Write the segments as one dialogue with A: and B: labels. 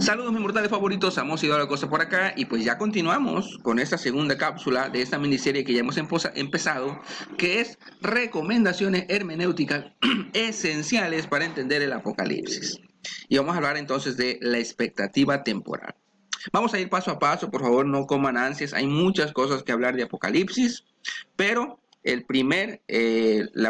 A: Saludos mis mortales favoritos, hemos ido a la cosa por acá y pues ya continuamos con esta segunda cápsula de esta miniserie que ya hemos empezado, que es recomendaciones hermenéuticas esenciales para entender el Apocalipsis. Y vamos a hablar entonces de la expectativa temporal. Vamos a ir paso a paso, por favor no coman ansias, hay muchas cosas que hablar de Apocalipsis, pero la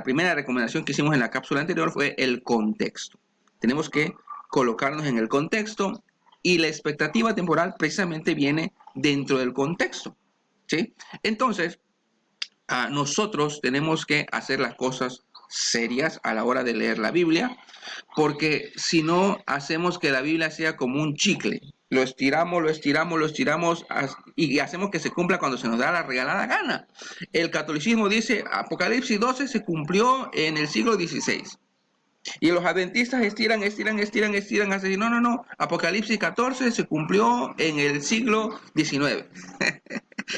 A: primera recomendación que hicimos en la cápsula anterior fue el contexto. Tenemos que colocarnos en el contexto y la expectativa temporal precisamente viene dentro del contexto, ¿sí? Entonces, nosotros tenemos que hacer las cosas serias a la hora de leer la Biblia, porque si no hacemos que la Biblia sea como un chicle, lo estiramos y hacemos que se cumpla cuando se nos da la regalada gana. El catolicismo dice Apocalipsis 12 se cumplió en el siglo XVI. Y los adventistas estiran, así. No. Apocalipsis 14 se cumplió en el siglo XIX.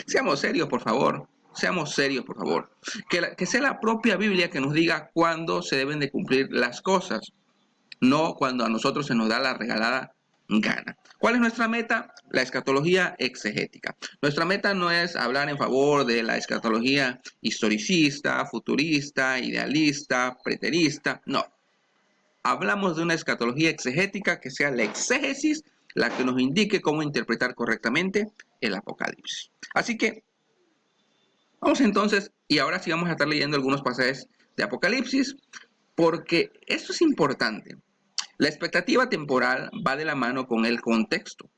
A: Seamos serios, por favor. Seamos serios, por favor. Que sea la propia Biblia que nos diga cuándo se deben de cumplir las cosas, no cuando a nosotros se nos da la regalada gana. ¿Cuál es nuestra meta? La escatología exegética. Nuestra meta no es hablar en favor de la escatología historicista, futurista, idealista, preterista, no. Hablamos de una escatología exegética que sea la exégesis la que nos indique cómo interpretar correctamente el Apocalipsis. Así que vamos entonces, y ahora sí vamos a estar leyendo algunos pasajes de Apocalipsis, porque esto es importante. La expectativa temporal va de la mano con el contexto.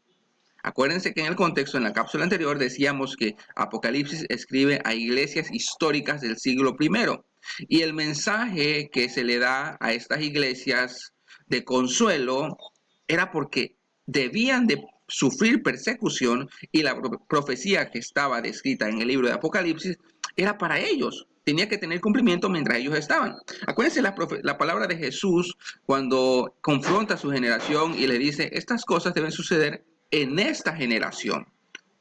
A: Acuérdense que en el contexto, en la cápsula anterior, decíamos que Apocalipsis escribe a iglesias históricas del siglo I. Y el mensaje que se le da a estas iglesias de consuelo era porque debían de sufrir persecución y la profecía que estaba descrita en el libro de Apocalipsis era para ellos. Tenía que tener cumplimiento mientras ellos estaban. Acuérdense la palabra de Jesús cuando confronta a su generación y le dice, estas cosas deben suceder en esta generación.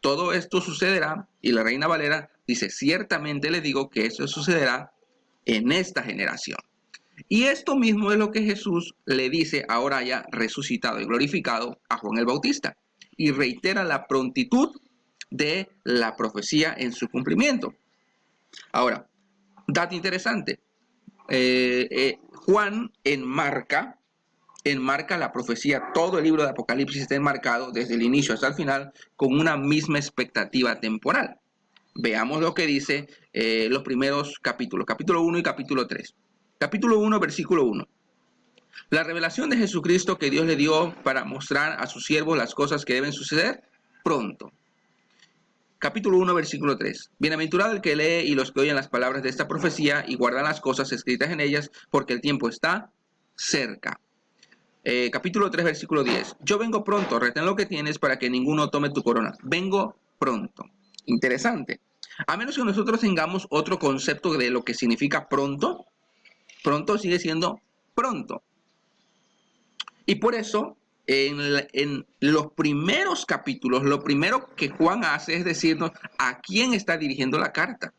A: Todo esto sucederá, y la Reina Valera dice, ciertamente le digo que eso sucederá en esta generación. Y esto mismo es lo que Jesús le dice ahora ya resucitado y glorificado a Juan el Bautista. Y reitera la prontitud de la profecía en su cumplimiento. Ahora, dato interesante. Juan enmarca la profecía, todo el libro de Apocalipsis está enmarcado desde el inicio hasta el final con una misma expectativa temporal. Veamos lo que dice los primeros capítulos, capítulo 1 y capítulo 3. Capítulo 1, versículo 1. La revelación de Jesucristo que Dios le dio para mostrar a sus siervos las cosas que deben suceder pronto. Capítulo 1, versículo 3. Bienaventurado el que lee y los que oyen las palabras de esta profecía y guardan las cosas escritas en ellas, porque el tiempo está cerca. Capítulo 3, versículo 10. Yo vengo pronto, retén lo que tienes para que ninguno tome tu corona. Vengo pronto. Interesante. A menos que nosotros tengamos otro concepto de lo que significa pronto, pronto sigue siendo pronto. Y por eso, en los primeros capítulos, lo primero que Juan hace es decirnos a quién está dirigiendo la carta,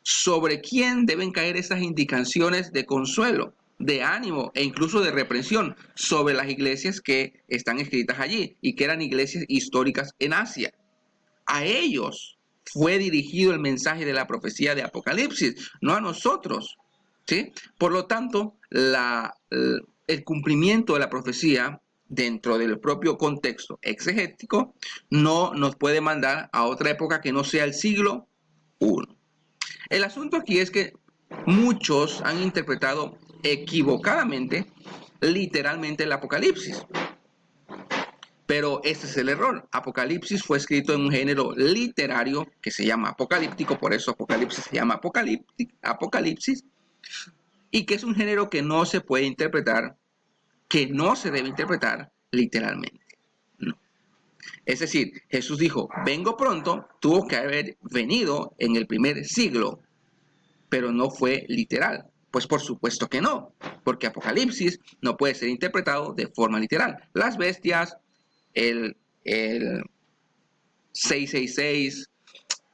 A: sobre quién deben caer esas indicaciones de consuelo, de ánimo e incluso de reprensión sobre las iglesias que están escritas allí y que eran iglesias históricas en Asia. A ellos fue dirigido el mensaje de la profecía de Apocalipsis, no a nosotros, ¿sí? Por lo tanto, el cumplimiento de la profecía dentro del propio contexto exegético no nos puede mandar a otra época que no sea el siglo I. El asunto aquí es que muchos han interpretado equivocadamente, literalmente, el Apocalipsis. Pero ese es el error. Apocalipsis fue escrito en un género literario que se llama apocalíptico, por eso Apocalipsis se llama Apocalipsis, y que es un género que no se puede interpretar, que no se debe interpretar literalmente. No. Es decir, Jesús dijo, vengo pronto, tuvo que haber venido en el primer siglo, pero no fue literal. Pues por supuesto que no, porque Apocalipsis no puede ser interpretado de forma literal. Las bestias, el 666,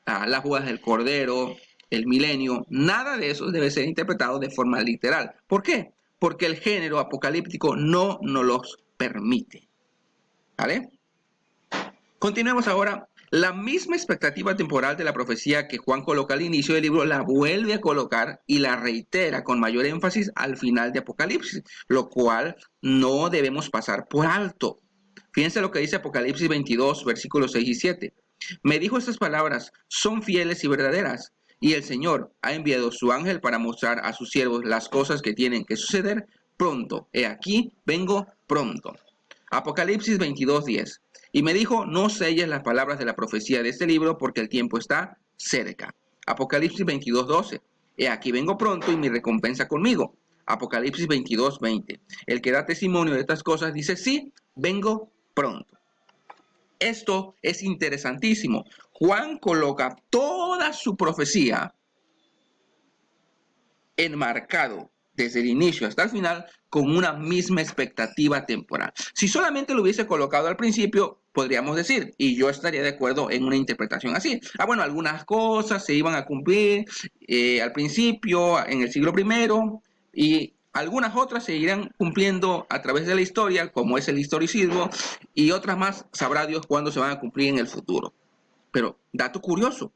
A: las bodas del Cordero, el milenio, nada de eso debe ser interpretado de forma literal. ¿Por qué? Porque el género apocalíptico no nos los permite. ¿Vale? Continuemos ahora. La misma expectativa temporal de la profecía que Juan coloca al inicio del libro la vuelve a colocar y la reitera con mayor énfasis al final de Apocalipsis, lo cual no debemos pasar por alto. Fíjense lo que dice Apocalipsis 22, versículos 6 y 7. Me dijo estas palabras, son fieles y verdaderas, y el Señor ha enviado su ángel para mostrar a sus siervos las cosas que tienen que suceder pronto. He aquí, vengo pronto. Apocalipsis 22, 10. Y me dijo, no selles las palabras de la profecía de este libro porque el tiempo está cerca. Apocalipsis 22, 12. He aquí vengo pronto y mi recompensa conmigo. Apocalipsis 22, 20. El que da testimonio de estas cosas dice, sí, vengo pronto. Esto es interesantísimo. Juan coloca toda su profecía enmarcado desde el inicio hasta el final con una misma expectativa temporal. Si solamente lo hubiese colocado al principio, podríamos decir, y yo estaría de acuerdo en una interpretación así. Bueno, algunas cosas se iban a cumplir al principio, en el siglo I, y algunas otras se irán cumpliendo a través de la historia, como es el historicismo, y otras más sabrá Dios cuándo se van a cumplir en el futuro. Pero, dato curioso,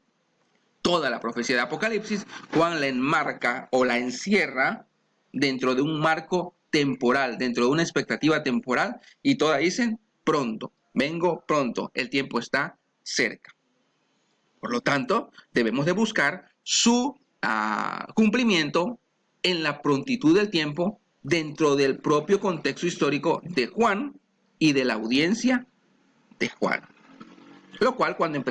A: toda la profecía de Apocalipsis, Juan la enmarca o la encierra dentro de un marco temporal, dentro de una expectativa temporal, y todas dicen pronto, vengo pronto, el tiempo está cerca. Por lo tanto, debemos de buscar su cumplimiento en la prontitud del tiempo dentro del propio contexto histórico de Juan y de la audiencia de Juan. Lo cual, cuando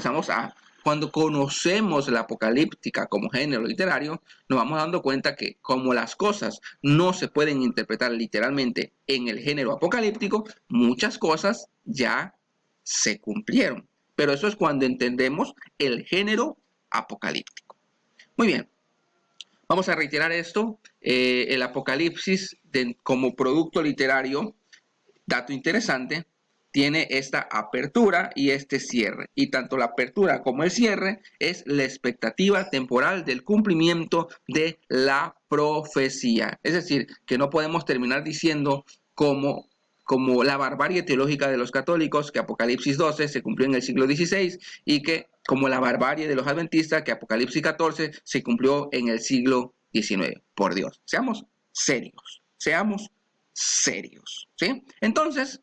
A: conocemos la apocalíptica como género literario, nos vamos dando cuenta que como las cosas no se pueden interpretar literalmente en el género apocalíptico, muchas cosas ya se cumplieron. Pero eso es cuando entendemos el género apocalíptico. Muy bien, vamos a reiterar esto. El Apocalipsis como producto literario, dato interesante, tiene esta apertura y este cierre. Y tanto la apertura como el cierre es la expectativa temporal del cumplimiento de la profecía. Es decir, que no podemos terminar diciendo como la barbarie teológica de los católicos, que Apocalipsis 12 se cumplió en el siglo XVI, y que como la barbarie de los adventistas, que Apocalipsis 14 se cumplió en el siglo XIX. Por Dios, seamos serios, ¿sí? Entonces,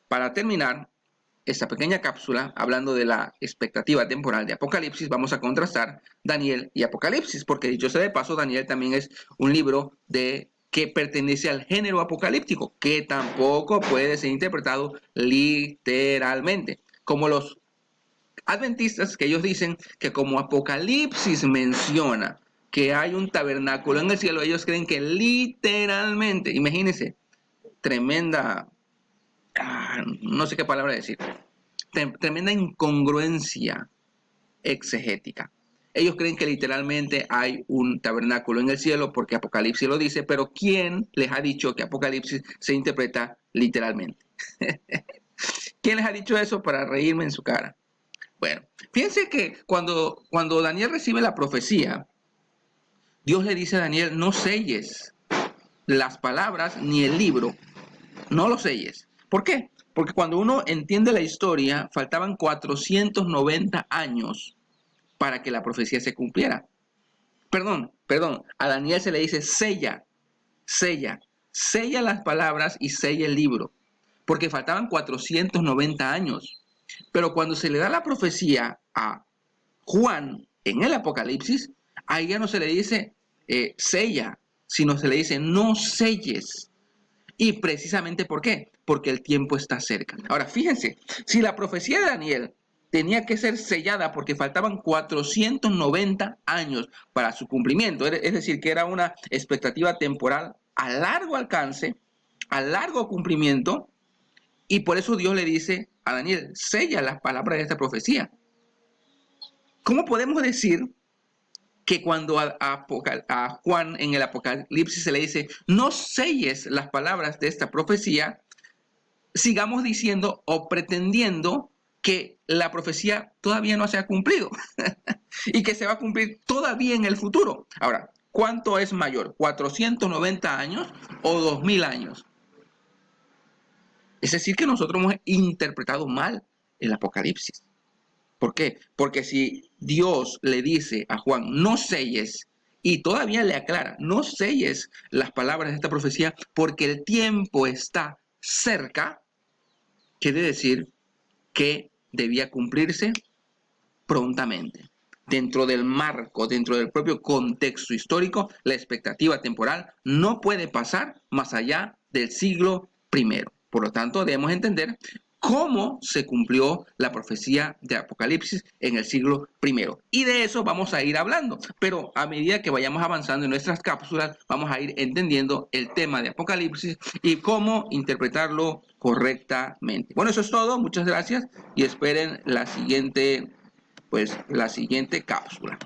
A: para terminar esta pequeña cápsula, hablando de la expectativa temporal de Apocalipsis, vamos a contrastar Daniel y Apocalipsis, porque dicho sea de paso, Daniel también es un libro que pertenece al género apocalíptico, que tampoco puede ser interpretado literalmente, como los adventistas, que ellos dicen que como Apocalipsis menciona que hay un tabernáculo en el cielo, ellos creen que literalmente, imagínense, tremenda, no sé qué palabra decir, tremenda incongruencia exegética. Ellos creen que literalmente hay un tabernáculo en el cielo porque Apocalipsis lo dice, pero ¿quién les ha dicho que Apocalipsis se interpreta literalmente? ¿Quién les ha dicho eso para reírme en su cara? Bueno, fíjense que cuando Daniel recibe la profecía, Dios le dice a Daniel, no selles las palabras ni el libro, no lo selles. ¿Por qué? Porque cuando uno entiende la historia, faltaban 490 años para que la profecía se cumpliera. Perdón, a Daniel se le dice sella las palabras y sella el libro, porque faltaban 490 años. Pero cuando se le da la profecía a Juan en el Apocalipsis, ahí ya no se le dice sella, sino se le dice no selles. Y precisamente ¿por qué? Porque el tiempo está cerca. Ahora, fíjense, si la profecía de Daniel tenía que ser sellada porque faltaban 490 años para su cumplimiento, es decir, que era una expectativa temporal a largo alcance, a largo cumplimiento, y por eso Dios le dice a Daniel, sella las palabras de esta profecía. ¿Cómo podemos decir que cuando a Juan en el Apocalipsis se le dice, no selles las palabras de esta profecía, sigamos diciendo o pretendiendo que la profecía todavía no se ha cumplido y que se va a cumplir todavía en el futuro? Ahora, ¿cuánto es mayor? ¿490 años o 2000 años? Es decir, que nosotros hemos interpretado mal el Apocalipsis. ¿Por qué? Porque si Dios le dice a Juan, no selles, y todavía le aclara, no selles las palabras de esta profecía porque el tiempo está cerca, quiere decir que debía cumplirse prontamente. Dentro del marco, dentro del propio contexto histórico, la expectativa temporal no puede pasar más allá del siglo primero. Por lo tanto, debemos entender cómo se cumplió la profecía de Apocalipsis en el siglo primero. Y de eso vamos a ir hablando. Pero a medida que vayamos avanzando en nuestras cápsulas, vamos a ir entendiendo el tema de Apocalipsis y cómo interpretarlo correctamente. Bueno, eso es todo. Muchas gracias y esperen la siguiente cápsula.